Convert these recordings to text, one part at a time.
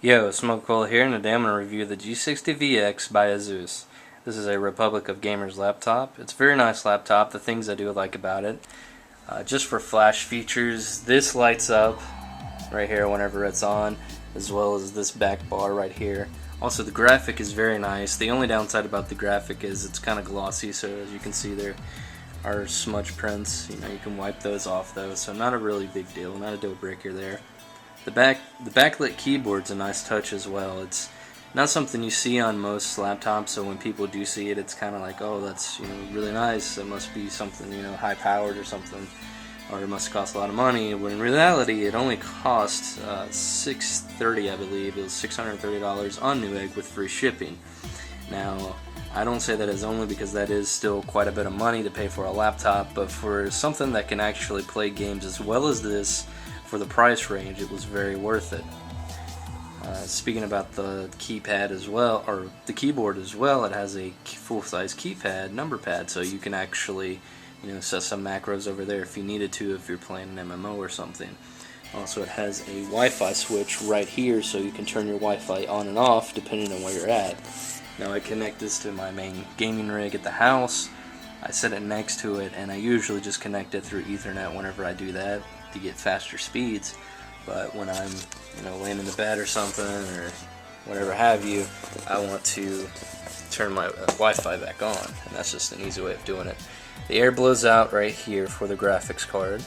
Yo, Smoka here, and today I'm going to review the G60VX by ASUS. This is a Republic of Gamers laptop. It's a very nice laptop. The things I do like about it, just for flash features, this lights up right here whenever it's on, as well as this back bar right here. Also, the graphic is very nice. The only downside about the graphic is it's kind of glossy, so as you can see there are smudge prints. You can wipe those off though, so not a really big deal, not a deal breaker there. The backlit keyboard's a nice touch as well. It's not something you see on most laptops, so when people do see it, it's kind of like, oh, that's really nice. It must be something high powered or something, or it must cost a lot of money. When in reality, it only cost $630, I believe. It was $630 on Newegg with free shipping. Now, I don't say that as only because that is still quite a bit of money to pay for a laptop, but for something that can actually play games as well as this, for the price range, it was very worth it. Speaking about the keypad as well, or the keyboard as well, it has a full-size keypad, number pad, so you can actually set some macros over there if you needed to, if you're playing an MMO or something. Also, it has a Wi-Fi switch right here, so you can turn your Wi-Fi on and off depending on where you're at. Now, I connect this to my main gaming rig at the house. I set it next to it, and I usually just connect it through Ethernet whenever I do that to get faster speeds. But when I'm laying in the bed or something or whatever have you, I want to turn my Wi-Fi back on, and that's just an easy way of doing it. The air blows out right here for the graphics card.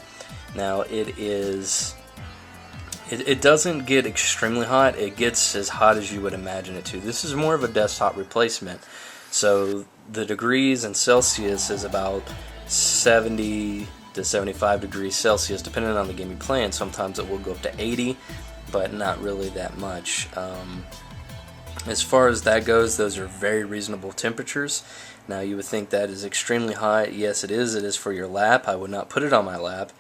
Now it doesn't get extremely hot. It gets as hot as you would imagine it to. This is more of a desktop replacement, so the degrees in Celsius is about 70 to 75 degrees Celsius depending on the game you're playing. Sometimes it will go up to 80, but not really that much. As far as that goes, those are very reasonable temperatures. Now, you would think that is extremely hot. Yes, it is. It is for your lap. I would not put it on my lap.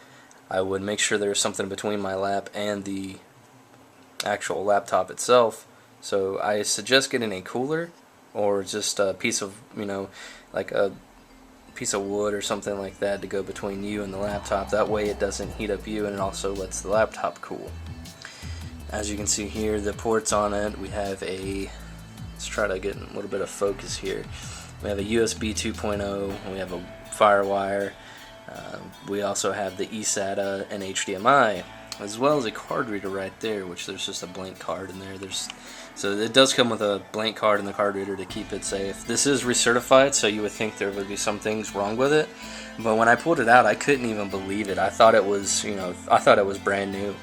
I would make sure there's something between my lap and the actual laptop itself. So I suggest getting a cooler, or just a piece of, like a piece of wood or something like that to go between you and the laptop. That way it doesn't heat up you, and it also lets the laptop cool. As you can see here, the ports on it, we have let's try to get a little bit of focus here. We have a USB 2.0, we have a FireWire, we also have the eSATA and HDMI, as well as a card reader right there, which there's just a blank card in there. So it does come with a blank card in the card reader to keep it safe. This is recertified, so you would think there would be some things wrong with it, but when I pulled it out, I couldn't even believe it. I thought it was, I thought it was brand new.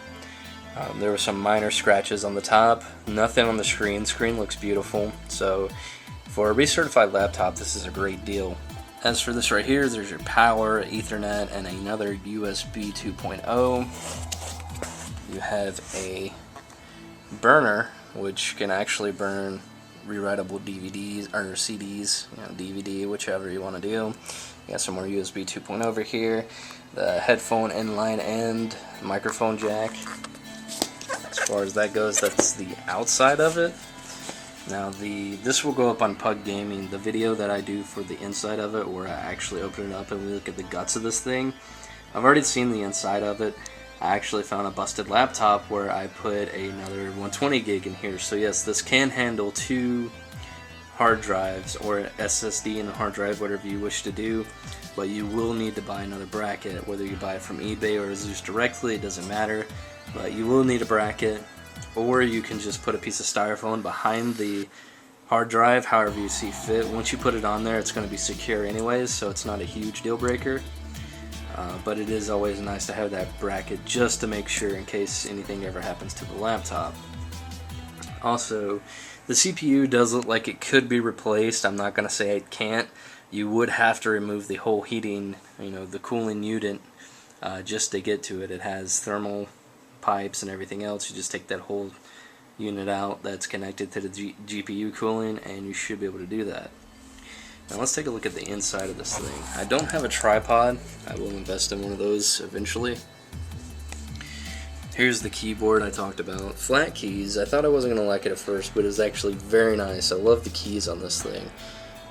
There were some minor scratches on the top, nothing on the screen. Screen looks beautiful, so for a recertified laptop, this is a great deal. As for this right here, there's your power, Ethernet, and another USB 2.0. You have a burner, which can actually burn rewritable DVDs or CDs, DVD, whichever you want to do. You got some more USB 2.0 over here, the headphone inline and microphone jack. As far as that goes, that's the outside of it. Now this will go up on PugGaming, the video that I do for the inside of it, where I actually open it up and we look at the guts of this thing. I've already seen the inside of it. I actually found a busted laptop where I put another 120 gig in here. So yes, this can handle 2 hard drives, or SSD and a hard drive, whatever you wish to do, but you will need to buy another bracket. Whether you buy it from eBay or ASUS directly, it doesn't matter, but you will need a bracket, or you can just put a piece of styrofoam behind the hard drive, however you see fit. Once you put it on there, it's going to be secure anyways, so it's not a huge deal breaker. But it is always nice to have that bracket just to make sure in case anything ever happens to the laptop. Also, the CPU does look like it could be replaced. I'm not going to say it can't. You would have to remove the whole heating, the cooling unit, just to get to it. It has thermal pipes and everything else. You just take that whole unit out that's connected to the GPU cooling, and you should be able to do that. Now let's take a look at the inside of this thing. I don't have a tripod. I will invest in one of those eventually. Here's the keyboard I talked about. Flat keys. I thought I wasn't going to like it at first, but it's actually very nice. I love the keys on this thing.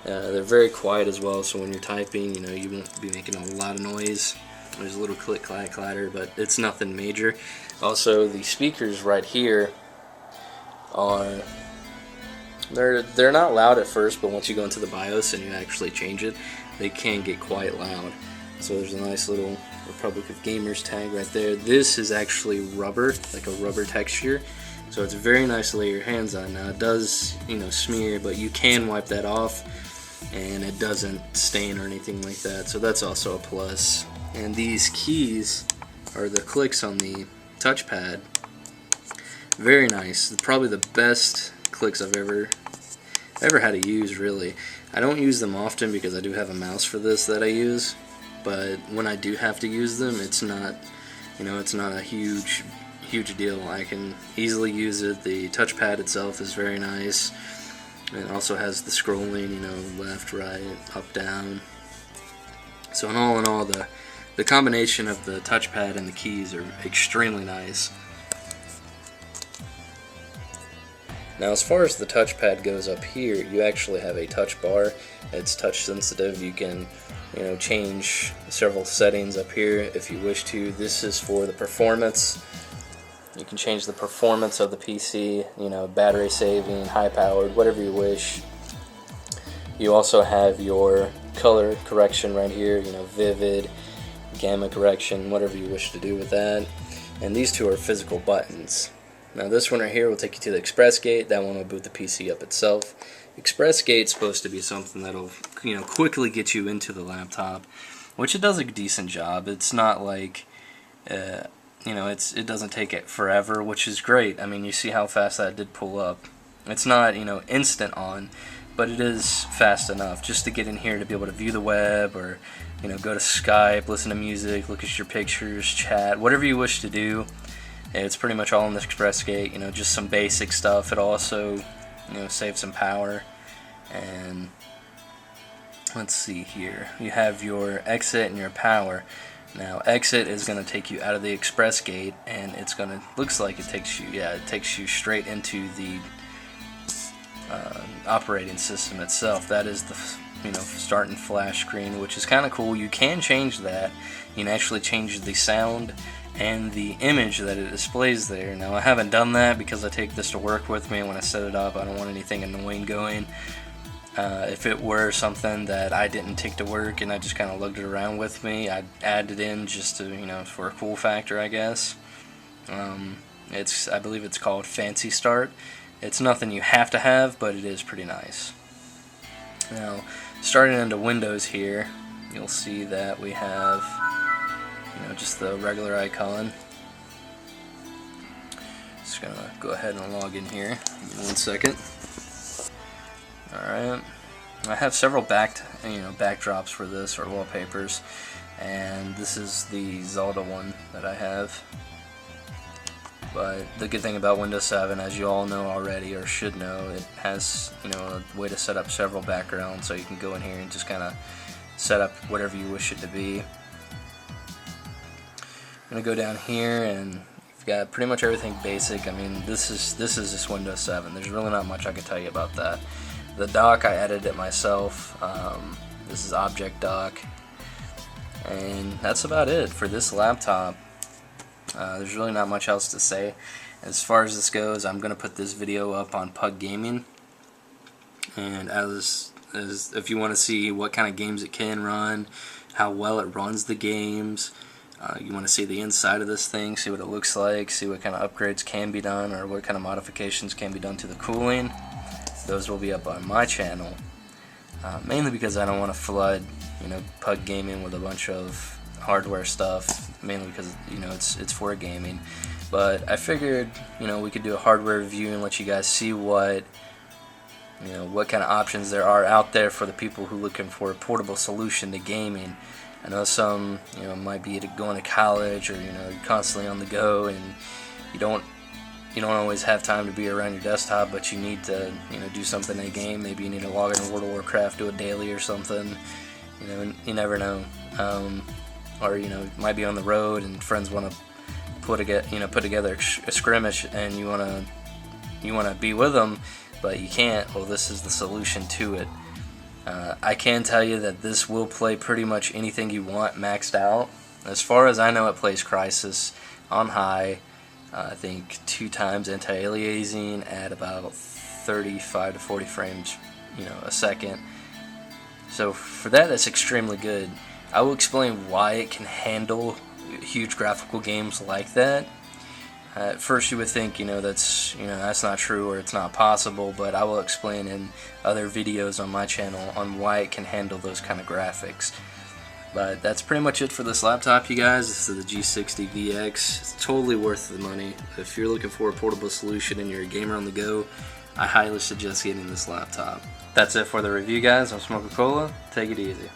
They're very quiet as well, so when you're typing, you won't be making a lot of noise. There's a little click, clack, clatter, but it's nothing major. Also, the speakers right here are they're not loud at first, but once you go into the BIOS and you actually change it, they can get quite loud. So there's a nice little Republic of Gamers tag right there. This is actually rubber, like a rubber texture, so it's very nice to lay your hands on. Now it does, smear, but you can wipe that off and it doesn't stain or anything like that, so that's also a plus. And these keys are the clicks on the touchpad. Very nice. Probably the best clicks I've ever had to use, really. I don't use them often because I do have a mouse for this that I use, but when I do have to use them, it's not, it's not a huge deal. I can easily use it. The touchpad itself is very nice. It also has the scrolling, left, right, up, down. So in all, the combination of the touchpad and the keys are extremely nice. Now, as far as the touchpad goes up here, you actually have a touch bar. It's touch sensitive. You can, change several settings up here if you wish to. This is for the performance. You can change the performance of the PC, battery saving, high powered, whatever you wish. You also have your color correction right here, vivid, gamma correction, whatever you wish to do with that. And these two are physical buttons. Now this one right here will take you to the Express Gate. That one will boot the PC up itself. Express Gate's supposed to be something that'll quickly get you into the laptop, which it does a decent job. It's not like it doesn't take it forever, which is great. I mean, you see how fast that did pull up. It's not instant on, but it is fast enough just to get in here to be able to view the web, or go to Skype, listen to music, look at your pictures, chat, whatever you wish to do. It's pretty much all in the Express Gate, just some basic stuff. It also, saves some power. And let's see here. You have your exit and your power. Now, exit is going to take you out of the Express Gate, and it's going to, looks like it takes you straight into the operating system itself. That is the, start and flash screen, which is kind of cool. You can change that. You can actually change the sound and the image that it displays there. Now, I haven't done that because I take this to work with me when I set it up. I don't want anything annoying going. If it were something that I didn't take to work and I just kind of lugged it around with me, I'd add it in just to, for a cool factor, I guess. I believe it's called Fancy Start. It's nothing you have to have, but it is pretty nice. Now, starting into Windows here, you'll see that we have just the regular icon. Just gonna go ahead and log in here. Give me 1 second. Alright. I have several backdrops for this, or wallpapers, and this is the Zelda one that I have. But the good thing about Windows 7, as you all know already, or should know, it has a way to set up several backgrounds, so you can go in here and just kind of set up whatever you wish it to be. I'm gonna go down here, and you've got pretty much everything basic. I mean, this is just Windows 7. There's really not much I can tell you about that. The dock, I added it myself. This is Object Dock, and that's about it for this laptop. There's really not much else to say. As far as this goes, I'm gonna put this video up on PugGaming, and as if you want to see what kind of games it can run, how well it runs the games. You want to see the inside of this thing, see what it looks like, see what kind of upgrades can be done, or what kind of modifications can be done to the cooling. Those will be up on my channel, mainly because I don't want to flood, PugGaming with a bunch of hardware stuff, mainly because it's for gaming. But I figured we could do a hardware review and let you guys see what kind of options there are out there for the people who are looking for a portable solution to gaming. I know some might be going to college, or constantly on the go, and you don't always have time to be around your desktop, but you need to do something in a game. Maybe you need to log into World of Warcraft, do a daily or something. You never know. Or you might be on the road and friends want to put together a skirmish, and you want to be with them, but you can't. Well, this is the solution to it. I can tell you that this will play pretty much anything you want maxed out. As far as I know, it plays Crysis on high. I think 2 times anti-aliasing at about 35 to 40 frames, a second. So for that, that's extremely good. I will explain why it can handle huge graphical games like that. At first you would think, that's not true or it's not possible, but I will explain in other videos on my channel on why it can handle those kind of graphics. But that's pretty much it for this laptop, you guys. This is the G60VX. It's totally worth the money. If you're looking for a portable solution and you're a gamer on the go, I highly suggest getting this laptop. That's it for the review, guys. I'm Smoka. Take it easy.